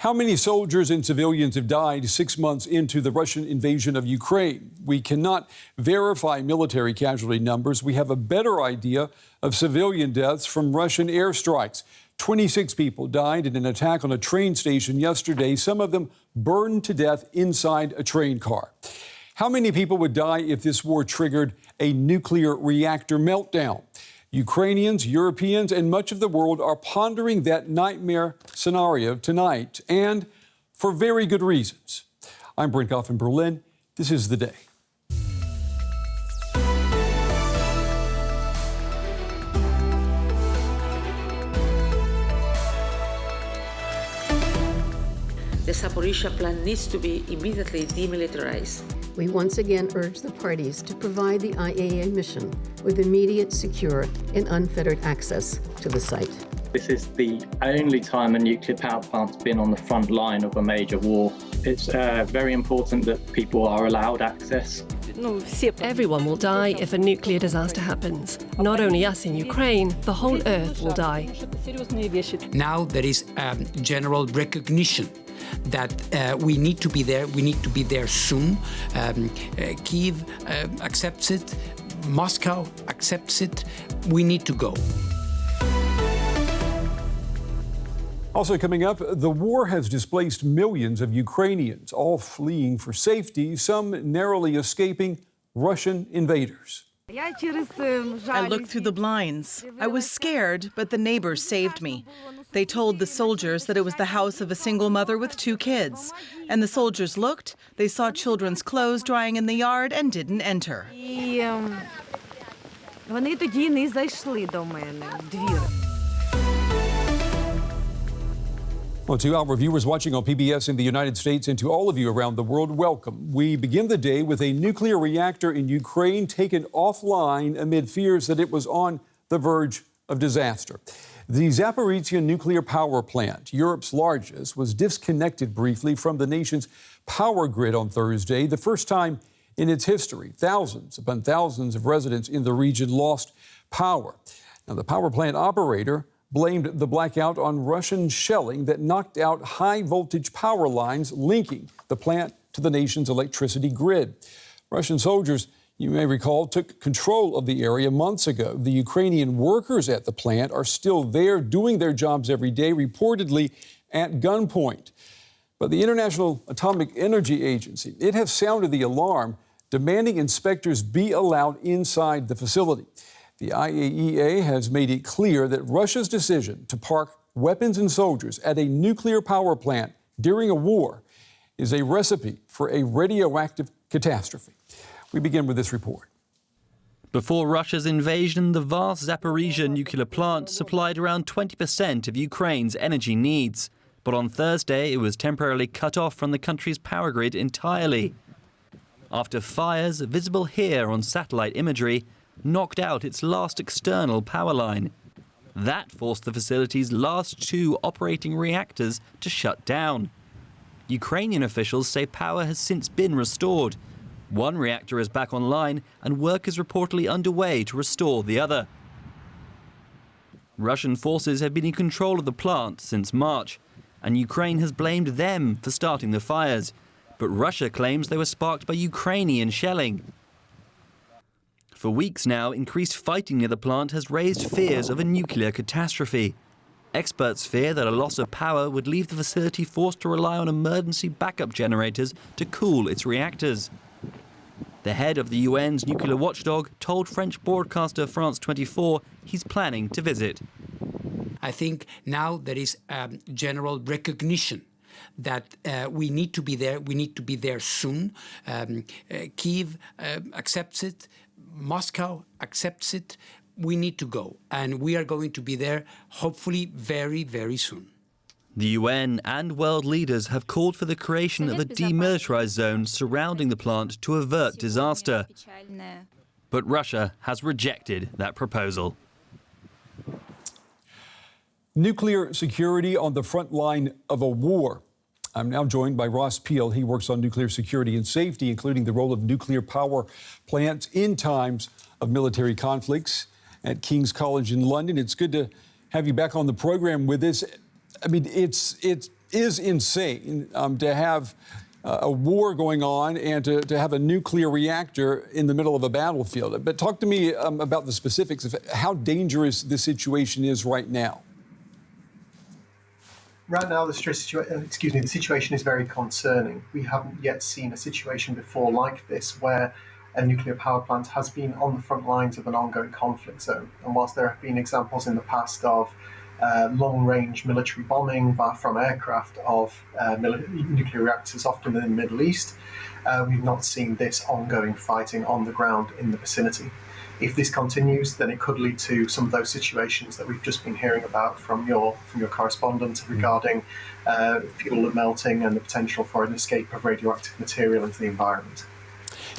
How many soldiers and civilians have died 6 months into the Russian invasion of Ukraine? We cannot verify military casualty numbers. We have a better idea of civilian deaths from Russian airstrikes. 26 people died in an attack on a train station yesterday, some of them burned to death inside a train car. How many people would die if this war triggered a nuclear reactor meltdown? Ukrainians, Europeans, and much of the world are pondering that nightmare scenario tonight, and for very good reasons. I'm Brent Goff in Berlin. This is The Day. The Zaporizhzhia plant needs to be immediately demilitarized. We once again urge the parties to provide the IAEA mission with immediate, secure, and unfettered access to the site. This is the only time a nuclear power plant's been on the front line of a major war. It's very important that people are allowed access. Everyone will die if a nuclear disaster happens. Not only us in Ukraine, the whole Earth will die. Now there is general recognition that we need to be there. We need to be there soon. Kyiv accepts it. Moscow accepts it. We need to go. Also coming up, the war has displaced millions of Ukrainians, all fleeing for safety, some narrowly escaping Russian invaders. I looked through the blinds. I was scared, but the neighbors saved me. They told the soldiers that it was the house of a single mother with 2 kids. And the soldiers looked, they saw children's clothes drying in the yard and didn't enter. Well, to our viewers watching on PBS in the United States and to all of you around the world, welcome. We begin the day with a nuclear reactor in Ukraine taken offline amid fears that it was on the verge of disaster. The Zaporizhzhia Nuclear Power Plant, Europe's largest, was disconnected briefly from the nation's power grid on Thursday, the first time in its history. Thousands upon thousands of residents in the region lost power. Now, the power plant operator blamed the blackout on Russian shelling that knocked out high-voltage power lines linking the plant to the nation's electricity grid. Russian soldiers, you may recall, took control of the area months ago. The Ukrainian workers at the plant are still there doing their jobs every day, reportedly at gunpoint. But the International Atomic Energy Agency, it has sounded the alarm, demanding inspectors be allowed inside the facility. The IAEA has made it clear that Russia's decision to park weapons and soldiers at a nuclear power plant during a war is a recipe for a radioactive catastrophe. We begin with this report. Before Russia's invasion, the vast Zaporizhzhia nuclear plant supplied around 20% of Ukraine's energy needs. But on Thursday, it was temporarily cut off from the country's power grid entirely. After fires, visible here on satellite imagery, knocked out its last external power line. That forced the facility's last 2 operating reactors to shut down. Ukrainian officials say power has since been restored. 1 reactor is back online and work is reportedly underway to restore the other. Russian forces have been in control of the plant since March, and Ukraine has blamed them for starting the fires. But Russia claims they were sparked by Ukrainian shelling. For weeks now, increased fighting near the plant has raised fears of a nuclear catastrophe. Experts fear that a loss of power would leave the facility forced to rely on emergency backup generators to cool its reactors. The head of the UN's nuclear watchdog told French broadcaster France 24 he's planning to visit. I think now there is general recognition that we need to be there. We need to be there soon. Kyiv accepts it. Moscow accepts it. We need to go, and we are going to be there, hopefully very, very soon. The UN and world leaders have called for the creation of a demilitarized zone surrounding the plant to avert disaster. But Russia has rejected that proposal. Nuclear security on the front line of a war. I'm now joined by Ross Peel. He works on nuclear security and safety, including the role of nuclear power plants in times of military conflicts at King's College in London. It's good to have you back on the program with us. I mean, it's is insane to have a war going on and to have a nuclear reactor in the middle of a battlefield. But talk to me about the specifics of how dangerous this situation is right now. Right now, the situation is very concerning. We haven't yet seen a situation before like this where a nuclear power plant has been on the front lines of an ongoing conflict zone. And whilst there have been examples in the past of long-range military bombing from aircraft of nuclear reactors, often in the Middle East, we've not seen this ongoing fighting on the ground in the vicinity. If this continues, then it could lead to some of those situations that we've just been hearing about from your correspondent regarding fuel melting and the potential for an escape of radioactive material into the environment.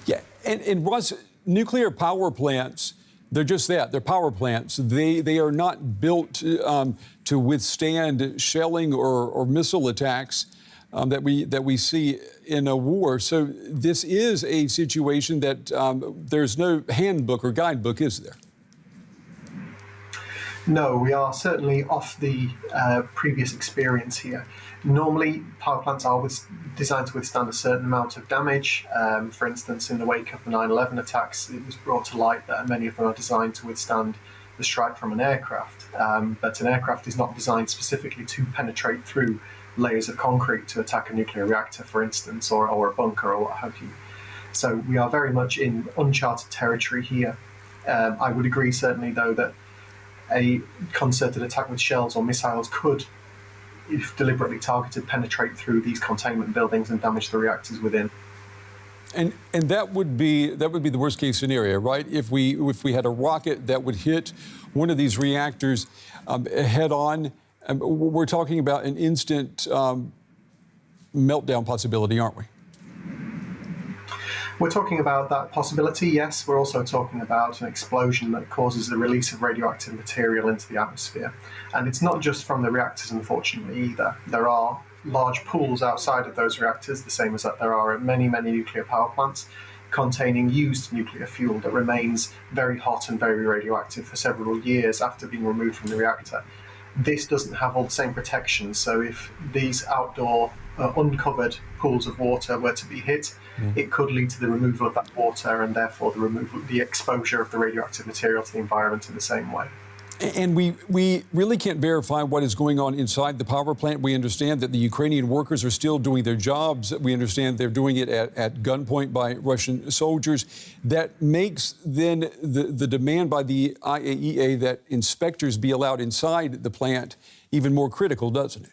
Yeah, and Russ, nuclear power plants, they're just that. They're power plants. They are not built to withstand shelling or missile attacks that we see in a war. So this is a situation that there's no handbook or guidebook, is there? No, we are certainly off the previous experience here. Normally, power plants are designed to withstand a certain amount of damage. For instance, in the wake of the 9/11 attacks, it was brought to light that many of them are designed to withstand the strike from an aircraft. But an aircraft is not designed specifically to penetrate through layers of concrete to attack a nuclear reactor, for instance, or a bunker or what have you. So we are very much in uncharted territory here. I would agree, certainly, though, that a concerted attack with shells or missiles could, if deliberately targeted, penetrate through these containment buildings and damage the reactors within. And that would be the worst case scenario, right? If we had a rocket that would hit one of these reactors head on, we're talking about an instant meltdown possibility, aren't we? We're talking about that possibility, yes. We're also talking about an explosion that causes the release of radioactive material into the atmosphere. And it's not just from the reactors, unfortunately, either. There are large pools outside of those reactors, the same as that there are at many, many nuclear power plants, containing used nuclear fuel that remains very hot and very radioactive for several years after being removed from the reactor. This doesn't have all the same protections, so if these outdoor uncovered pools of water were to be hit, it could lead to the removal of that water and therefore the exposure of the radioactive material to the environment in the same way. And we really can't verify what is going on inside the power plant. We understand that the Ukrainian workers are still doing their jobs. We understand they're doing it at gunpoint by Russian soldiers. That makes then the demand by the IAEA that inspectors be allowed inside the plant even more critical, doesn't it?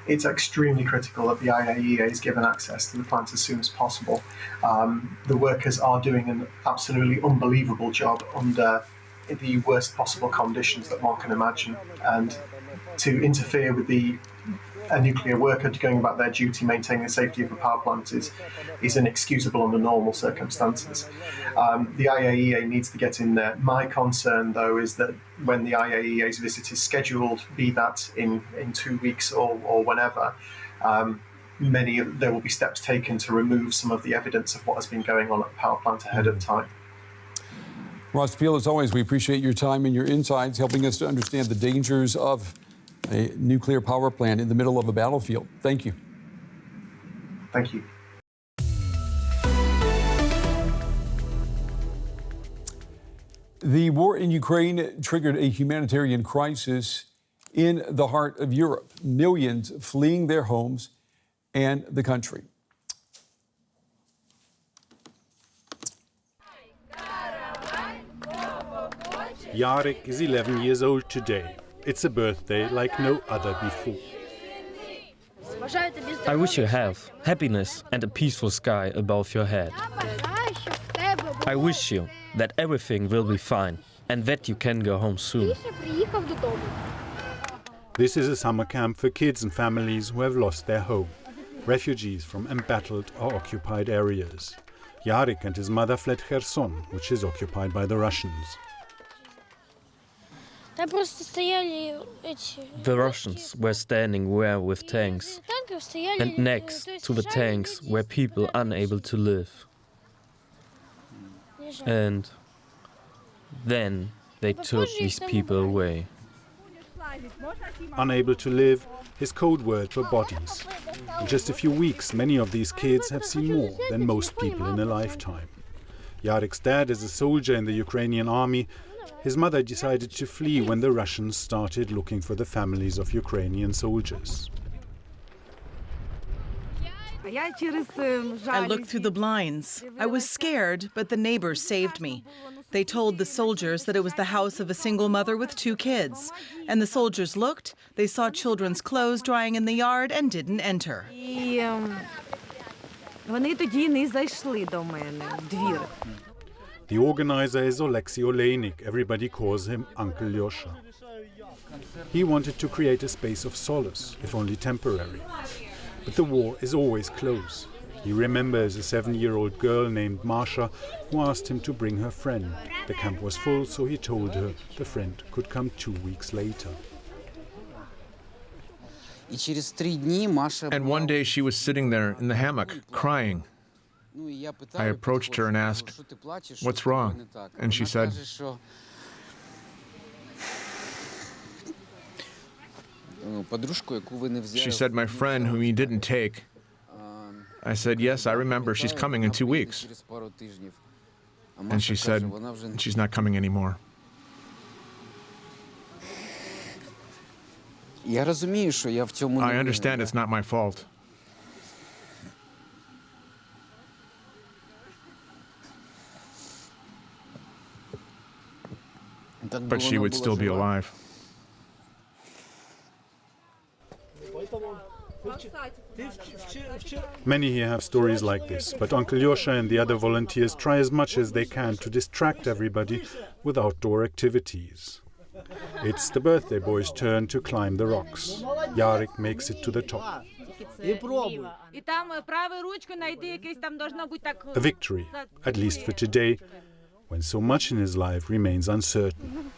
It's extremely critical that the IAEA is given access to the plant as soon as possible. The workers are doing an absolutely unbelievable job under the worst possible conditions that one can imagine, and to interfere with a nuclear worker going about their duty maintaining the safety of a power plant is inexcusable under normal circumstances. The IAEA needs to get in there. My concern, though, is that when the IAEA's visit is scheduled, be that in 2 weeks or whenever, there will be steps taken to remove some of the evidence of what has been going on at the power plant ahead of time. Ross Peel, as always, we appreciate your time and your insights, helping us to understand the dangers of a nuclear power plant in the middle of a battlefield. Thank you. Thank you. The war in Ukraine triggered a humanitarian crisis in the heart of Europe, millions fleeing their homes and the country. Jarek is 11 years old today. It's a birthday like no other before. I wish you health, happiness and a peaceful sky above your head. I wish you that everything will be fine and that you can go home soon. This is a summer camp for kids and families who have lost their home. Refugees from embattled or occupied areas. Jarek and his mother fled Kherson, which is occupied by the Russians. The Russians were standing there with tanks, and next to the tanks were people unable to live. And then they took these people away. Unable to live, his code word for bodies. In just a few weeks, many of these kids have seen more than most people in a lifetime. Yarek's dad is a soldier in the Ukrainian army. His mother decided to flee when the Russians started looking for the families of Ukrainian soldiers. I looked through the blinds. I was scared, but the neighbors saved me. They told the soldiers that it was the house of a single mother with 2 kids. And the soldiers looked, they saw children's clothes drying in the yard and didn't enter. The organizer is Oleksiy Oleynik. Everybody calls him Uncle Yosha. He wanted to create a space of solace, if only temporary. But the war is always close. He remembers a 7-year-old girl named Masha who asked him to bring her friend. The camp was full, so he told her the friend could come 2 weeks later. And one day she was sitting there in the hammock, crying. I approached her and asked, "What's wrong?" And she said, "My friend whom you didn't take." I said, "Yes, I remember. She's coming in 2 weeks." And she said, "She's not coming anymore." I understand it's not my fault. But she would still be alive. Many here have stories like this, but Uncle Yosha and the other volunteers try as much as they can to distract everybody with outdoor activities. It's the birthday boy's turn to climb the rocks. Yarek makes it to the top. A victory, at least for today, when so much in his life remains uncertain.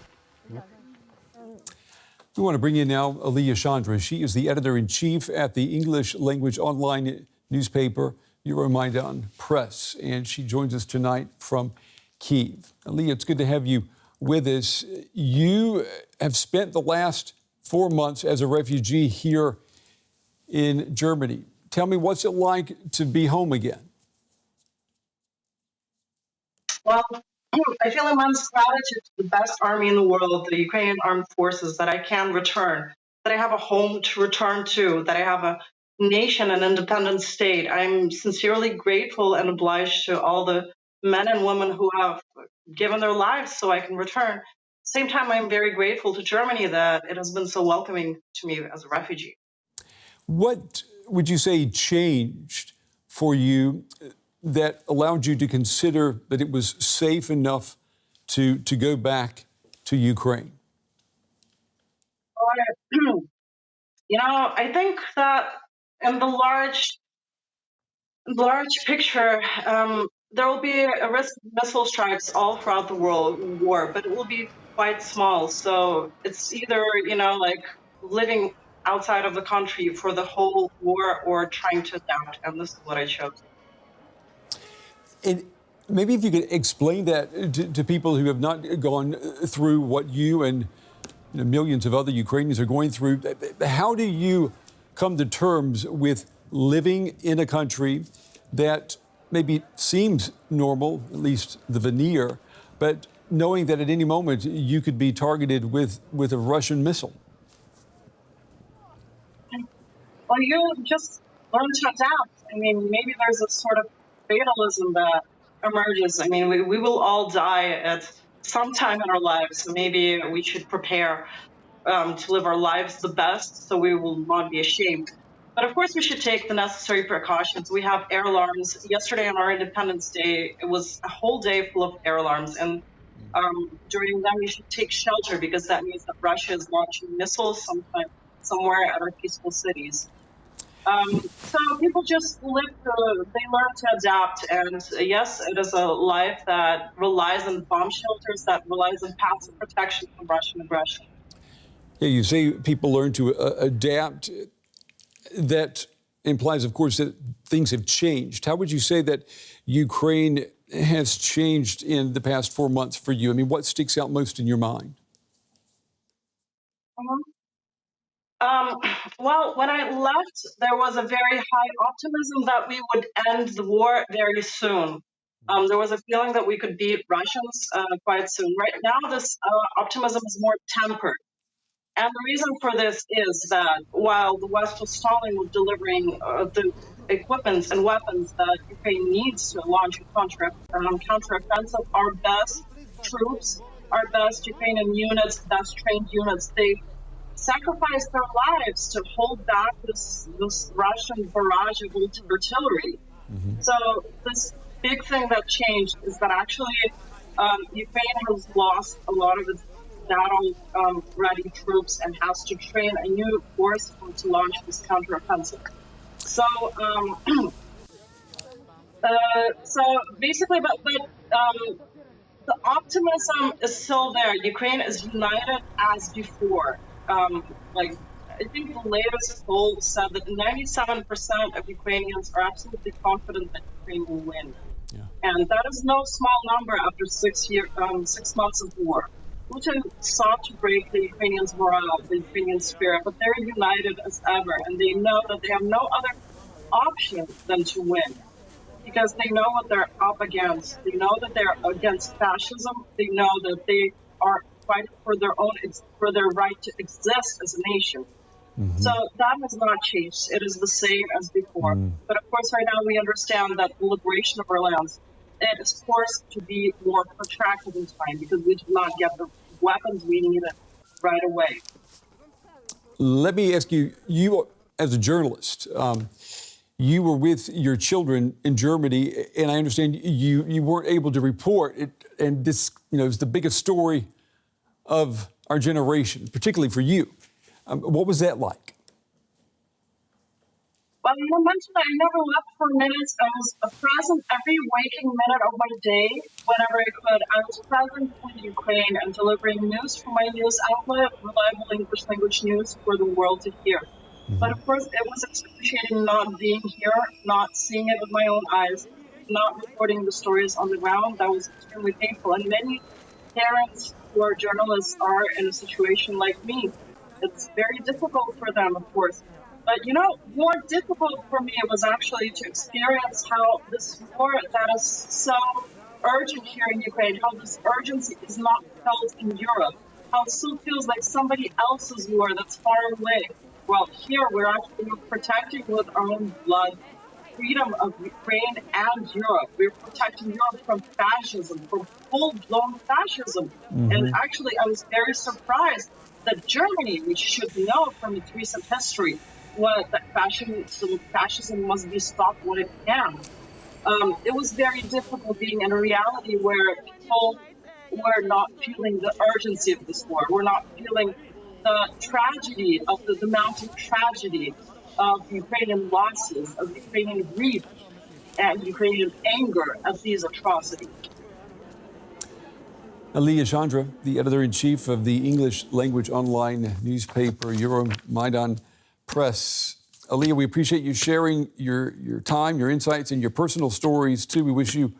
We want to bring in now Aliyah Chandra. She is the editor-in-chief at the English-language online newspaper Euromaidan Press, and she joins us tonight from Kyiv. Aliyah, it's good to have you with us. You have spent the last 4 months as a refugee here in Germany. Tell me, what's it like to be home again? Well, I feel immense gratitude to the best army in the world, the Ukrainian armed forces, that I can return, that I have a home to return to, that I have a nation, an independent state. I'm sincerely grateful and obliged to all the men and women who have given their lives so I can return. At the same time, I'm very grateful to Germany that it has been so welcoming to me as a refugee. What would you say changed for you that allowed you to consider that it was safe enough to go back to Ukraine? I think that in the large picture, there will be a risk of missile strikes all throughout the war, but it will be quite small. So it's either, like living outside of the country for the whole war or trying to adapt. And this is what I chose. And maybe if you could explain that to people who have not gone through what you and millions of other Ukrainians are going through. How do you come to terms with living in a country that maybe seems normal, at least the veneer, but knowing that at any moment you could be targeted with a Russian missile? Well, you just learn to adapt. I mean, maybe there's a sort of fatalism that emerges. I mean, we will all die at some time in our lives. So maybe we should prepare to live our lives the best so we will not be ashamed. But of course, we should take the necessary precautions. We have air alarms. Yesterday on our Independence Day, it was a whole day full of air alarms. And during them, you should take shelter because that means that Russia is launching missiles somewhere at our peaceful cities. So people just they learn to adapt. And yes, it is a life that relies on bomb shelters, that relies on passive protection from Russian aggression. Yeah, you say people learn to adapt. That implies, of course, that things have changed. How would you say that Ukraine has changed in the past 4 months for you? I mean, what sticks out most in your mind? Well, when I left, there was a very high optimism that we would end the war very soon. There was a feeling that we could beat Russians quite soon. Right now, this optimism is more tempered. And the reason for this is that while the West was stalling with delivering the equipment and weapons that Ukraine needs to launch a counteroffensive, our best troops, our best Ukrainian units, best trained units, they sacrificed their lives to hold back this Russian barrage of artillery. So this big thing that changed is that actually Ukraine has lost a lot of its battle-ready troops and has to train a new force to launch this counteroffensive. So, so basically, but the optimism is still there. Ukraine is united as before. Like, I think the latest poll said that 97% of Ukrainians are absolutely confident that Ukraine will win. Yeah. And that is no small number after 6 months of war. Putin sought to break the Ukrainians' morale, the Ukrainian spirit, but they're united as ever, and they know that they have no other option than to win, because they know what they're up against. They know that they're against fascism. They know that they are fighting for their right to exist as a nation. So that has not changed. It is the same as before. But of course, right now we understand that the liberation of our lands, it is forced to be more protracted in time because we do not get the weapons we need right away. Let me ask you, you as a journalist, you were with your children in Germany, and I understand you weren't able to report it, and this, is the biggest story of our generation, particularly for you. What was that like? Well, you mentioned I never left for minutes. I was present every waking minute of my day, whenever I could. I was present with Ukraine and delivering news from my news outlet, reliable English language news for the world to hear. But of course, it was excruciating not being here, not seeing it with my own eyes, not reporting the stories on the ground. That was extremely painful. And many parents who are journalists are in a situation like me. It's very difficult for them, of course. But, more difficult for me was actually to experience how this war that is so urgent here in Ukraine, how this urgency is not felt in Europe, how it still feels like somebody else's war that's far away. Well, here we're actually protecting with our own blood freedom of Ukraine and Europe. We're protecting Europe from fascism, from full-blown fascism. And actually, I was very surprised that Germany, which should know from its recent history, that fascism must be stopped when it can. It was very difficult being in a reality where people were not feeling the urgency of this war. We're not feeling the tragedy of the mounting tragedy of Ukrainian losses, of Ukrainian grief, and Ukrainian anger at these atrocities. Aliyah Chandra, the editor-in-chief of the English language online newspaper Euromaidan Press. Aliyah, we appreciate you sharing your time, your insights, and your personal stories, too. We wish you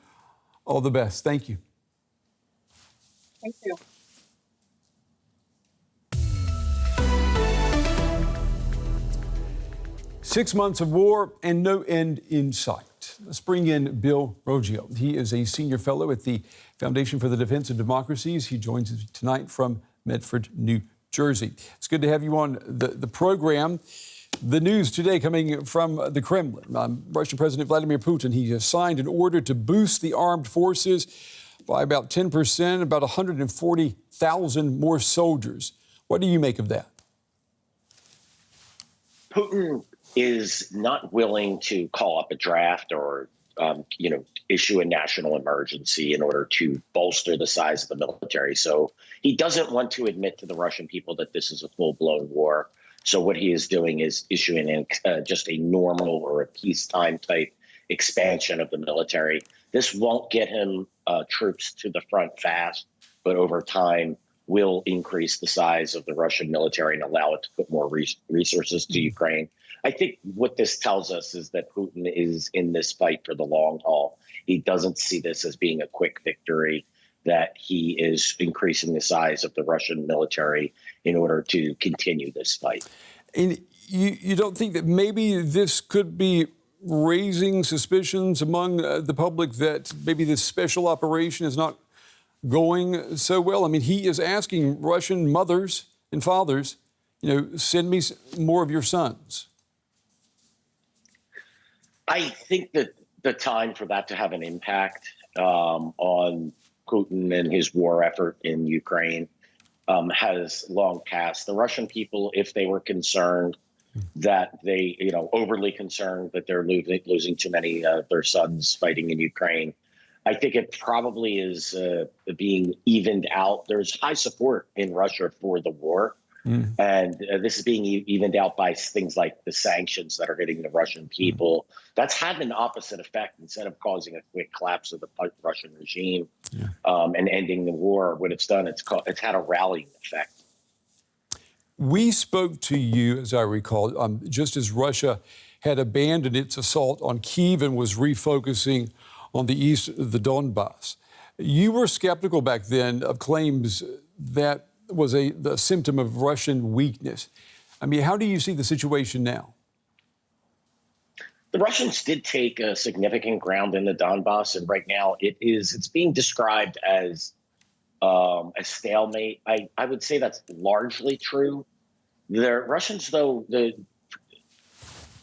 all the best. Thank you. Thank you. Six months of war and no end in sight. Let's bring in Bill Roggio. He is a senior fellow at the Foundation for the Defense of Democracies. He joins us tonight from Medford, New Jersey. It's good to have you on the program. The news today coming from the Kremlin. Russian President Vladimir Putin, he has signed an order to boost the armed forces by about 10%, about 140,000 more soldiers. What do you make of that? Putin is not willing to call up a draft or, issue a national emergency in order to bolster the size of the military. So he doesn't want to admit to the Russian people that this is a full-blown war. So what he is doing is issuing just a normal or a peacetime type expansion of the military. This won't get him troops to the front fast, but over time will increase the size of the Russian military and allow it to put more resources to Ukraine. I think what this tells us is that Putin is in this fight for the long haul. He doesn't see this as being a quick victory, that he is increasing the size of the Russian military in order to continue this fight. And you don't think that maybe this could be raising suspicions among the public that maybe this special operation is not going so well? I mean, he is asking Russian mothers and fathers, send me more of your sons. I think that the time for that to have an impact on Putin and his war effort in Ukraine has long passed. The Russian people, if they were concerned that they, overly concerned that they're losing too many of their sons fighting in Ukraine, I think it probably is being evened out. There's high support in Russia for the war. And this is being evened out by things like the sanctions that are hitting the Russian people. That's had an opposite effect. Instead of causing a quick collapse of the Russian regime and ending the war, what it's done, it's had a rallying effect. We spoke to you, as I recall, just as Russia had abandoned its assault on Kyiv and was refocusing on the east of the Donbass. You were skeptical back then of claims that was the symptom of Russian weakness. I mean, how do you see the situation now? The Russians did take a significant ground in the Donbass, and right now it's being described as a stalemate. I would say that's largely true. The Russians, though,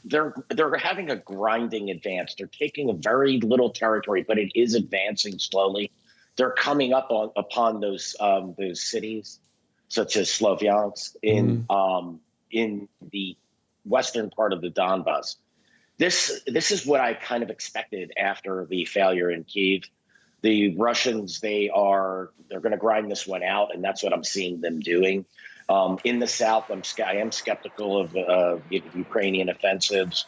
they're having a grinding advance. They're taking a very little territory, but it is advancing slowly. They're coming up upon those cities, such as Slovyansk in the western part of the Donbass. This is what I kind of expected after the failure in Kyiv. The Russians, they're going to grind this one out, and that's what I'm seeing them doing. In the south, I am skeptical of Ukrainian offensives.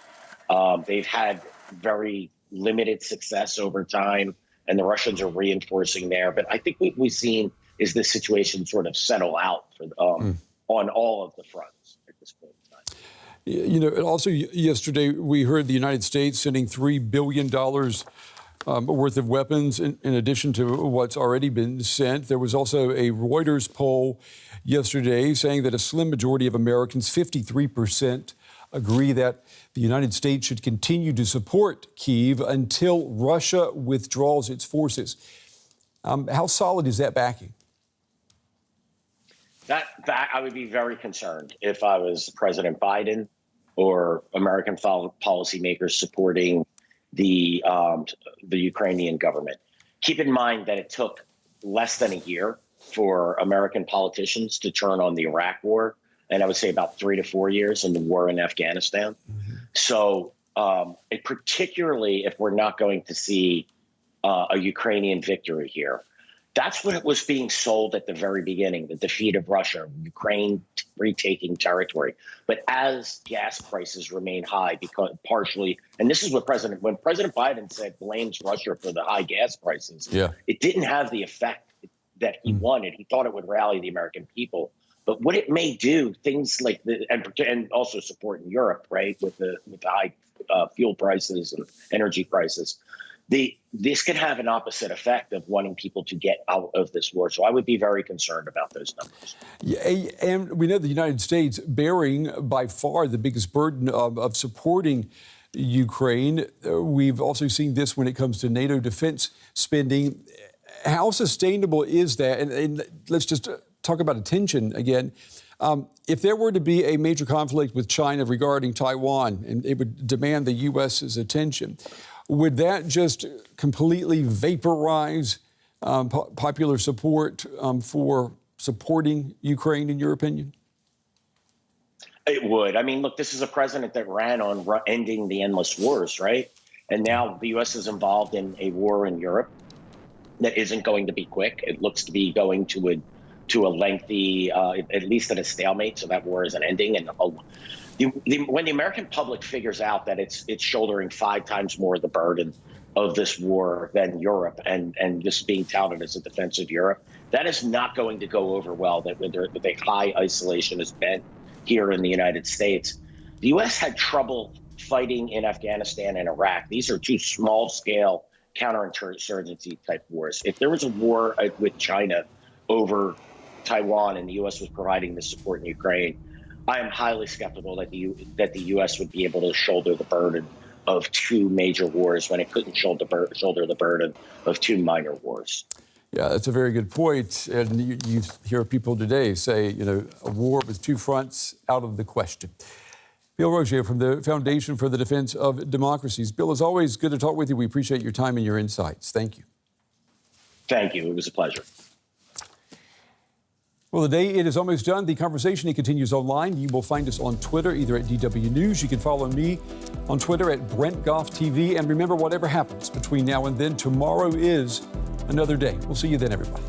They've had very limited success over time, and the Russians are reinforcing there. But I think what we've seen is this situation sort of settle out on all of the fronts at this point in time. And also yesterday we heard the United States sending $3 billion worth of weapons in addition to what's already been sent. There was also a Reuters poll yesterday saying that a slim majority of Americans, 53%, agree that the United States should continue to support Kyiv until Russia withdraws its forces. How solid is that backing? That I would be very concerned if I was President Biden or American policymakers supporting the Ukrainian government. Keep in mind that it took less than a year for American politicians to turn on the Iraq war, and I would say about 3 to 4 years in the war in Afghanistan. So particularly if we're not going to see a Ukrainian victory here, that's what it was being sold at the very beginning, the defeat of Russia, Ukraine retaking territory. But as gas prices remain high, because partially, and this is what when President Biden said blames Russia for the high gas prices, it didn't have the effect that he wanted. He thought it would rally the American people. But what it may do, things like and also support in Europe, right, with the high fuel prices and energy prices, this can have an opposite effect of wanting people to get out of this war. So I would be very concerned about those numbers. Yeah, and we know the United States bearing by far the biggest burden of supporting Ukraine. We've also seen this when it comes to NATO defense spending. How sustainable is that? And let's just talk about attention again. If there were to be a major conflict with China regarding Taiwan, and it would demand the U.S.'s attention, would that just completely vaporize popular support for supporting Ukraine, in your opinion? It would. I mean, look, this is a president that ran on ending the endless wars, right? And now the U.S. is involved in a war in Europe that isn't going to be quick. It looks to be going to a lengthy, at least at a stalemate, so that war isn't ending. And when the American public figures out that it's shouldering 5 times more of the burden of this war than Europe, and this being touted as a defense of Europe, that is not going to go over well. That with a high isolationist bent here in the United States, the U.S. had trouble fighting in Afghanistan and Iraq. These are 2 small-scale counterinsurgency type wars. If there was a war with China over Taiwan and the U.S. was providing the support in Ukraine, I am highly skeptical that the U.S. would be able to shoulder the burden of two major wars when it couldn't shoulder the burden of two minor wars. Yeah, that's a very good point. And you hear people today say, a war with two fronts out of the question. Bill Rogier from the Foundation for the Defense of Democracies. Bill, as always, good to talk with you. We appreciate your time and your insights. Thank you. Thank you. It was a pleasure. Well, the day it is almost done. The conversation continues online. You will find us on Twitter, either at DW News. You can follow me on Twitter at Brent Goff TV. And remember, whatever happens between now and then, tomorrow is another day. We'll see you then, everybody.